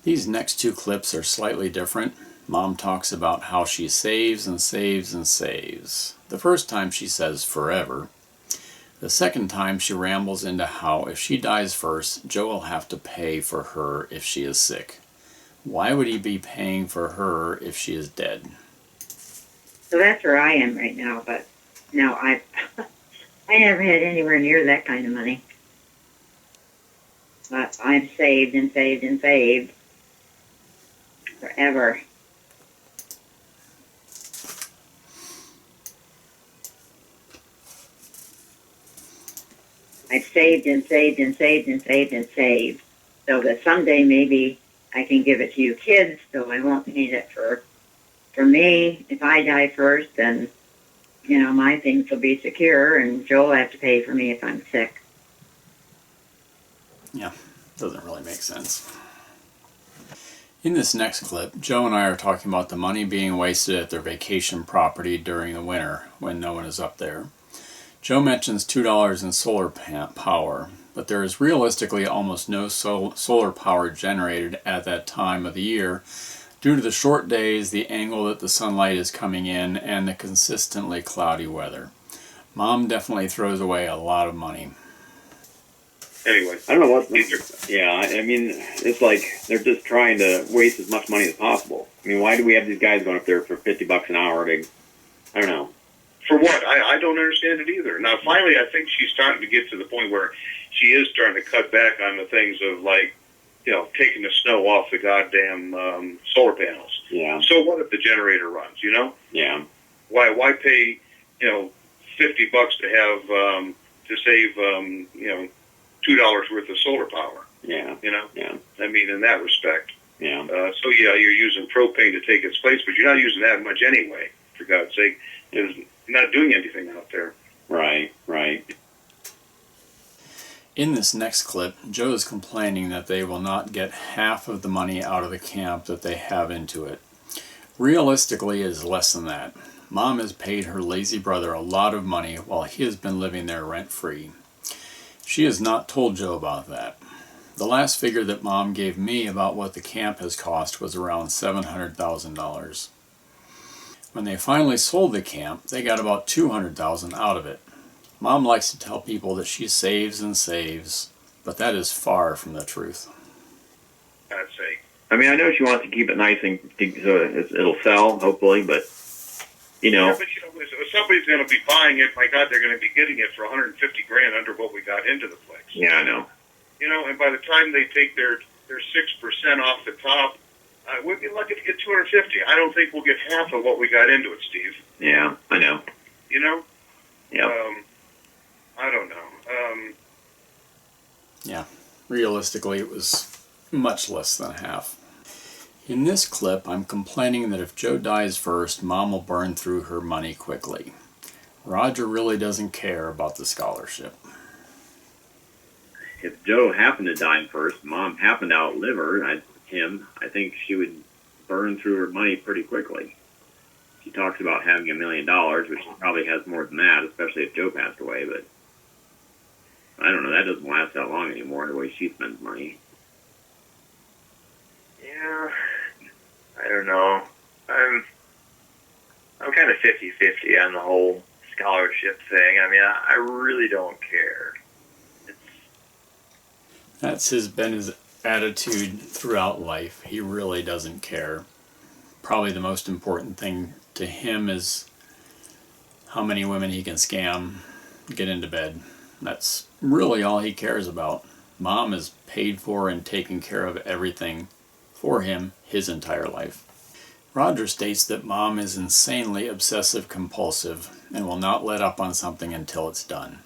These next two clips are slightly different. Mom talks about how she saves and saves and saves. The first time she says forever. The second time she rambles into how if she dies first, Joe will have to pay for her if she is sick. Why would he be paying for her if she is dead? So that's where I am right now, but no, I never had anywhere near that kind of money. But I've saved and saved and saved forever. I've saved and saved and saved and saved and saved, so that someday maybe I can give it to you kids, so I won't need it for me. If I die first, then, my things will be secure, and Joe will have to pay for me if I'm sick. Yeah, doesn't really make sense. In this next clip, Joe and I are talking about the money being wasted at their vacation property during the winter when no one is up there. Joe mentions $2 in solar power, but there is realistically almost no solar power generated at that time of the year due to the short days, the angle that the sunlight is coming in, and the consistently cloudy weather. Mom definitely throws away a lot of money. Anyway, I don't know what. Yeah, I mean, it's like they're just trying to waste as much money as possible. I mean, why do we have these guys going up there for $50 an hour? I don't know. For what? I don't understand it either. Now, finally, I think she's starting to get to the point where she is starting to cut back on the things of, like, taking the snow off the goddamn solar panels. Yeah. So what if the generator runs, Yeah. Why pay, $50 to have, to save, $2 worth of solar power? Yeah. Yeah. I mean, in that respect. Yeah. So, yeah, you're using propane to take its place, but you're not using that much anyway, for God's sake. You're not doing anything out there. Right. In this next clip, Joe is complaining that they will not get half of the money out of the camp that they have into it. Realistically, it is less than that. Mom has paid her lazy brother a lot of money while he has been living there rent-free. She has not told Joe about that. The last figure that Mom gave me about what the camp has cost was around $700,000. When they finally sold the camp, they got about $200,000 out of it. Mom likes to tell people that she saves and saves, but that is far from the truth. I'd say. I mean, I know she wants to keep it nice and so it'll sell, hopefully, but Yeah, but if somebody's going to be buying it, my God, they're going to be getting it for $150,000 under what we got into the place. Yeah, I know. And by the time they take their 6% off the top, we'd be lucky to get $250,000. I don't think we'll get half of what we got into it, Steve. Yeah, I know. Yeah. I don't know. Yeah, realistically it was much less than half. In this clip, I'm complaining that if Joe dies first, Mom will burn through her money quickly. Roger really doesn't care about the scholarship. If Joe happened to die first, Mom happened to outlive him, I think she would burn through her money pretty quickly. She talks about having $1 million, which she probably has more than that, especially if Joe passed away, but I don't know, that doesn't last that long anymore, the way she spends money. Yeah, I don't know. I'm kind of 50-50 on the whole scholarship thing. I mean, I really don't care. That's been his attitude throughout life. He really doesn't care. Probably the most important thing to him is how many women he can scam, get into bed. That's really all he cares about. Mom is paid for and taken care of everything for him his entire life. Roger states that Mom is insanely obsessive compulsive and will not let up on something until it's done.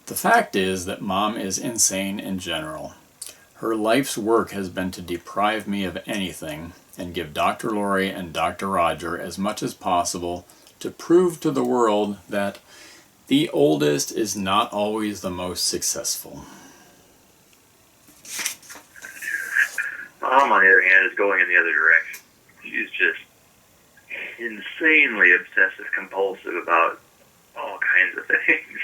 The fact is that Mom is insane in general. Her life's work has been to deprive me of anything and give Dr. Lori and Dr. Roger as much as possible to prove to the world that the oldest is not always the most successful. Mom, on the other hand, is going in the other direction. She's just insanely obsessive compulsive about all kinds of things.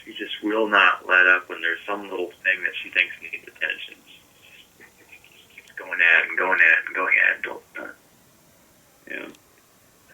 She just will not let up when there's some little thing that she thinks needs attention. She keeps going at it and going at it and going at it until it's done. Yeah.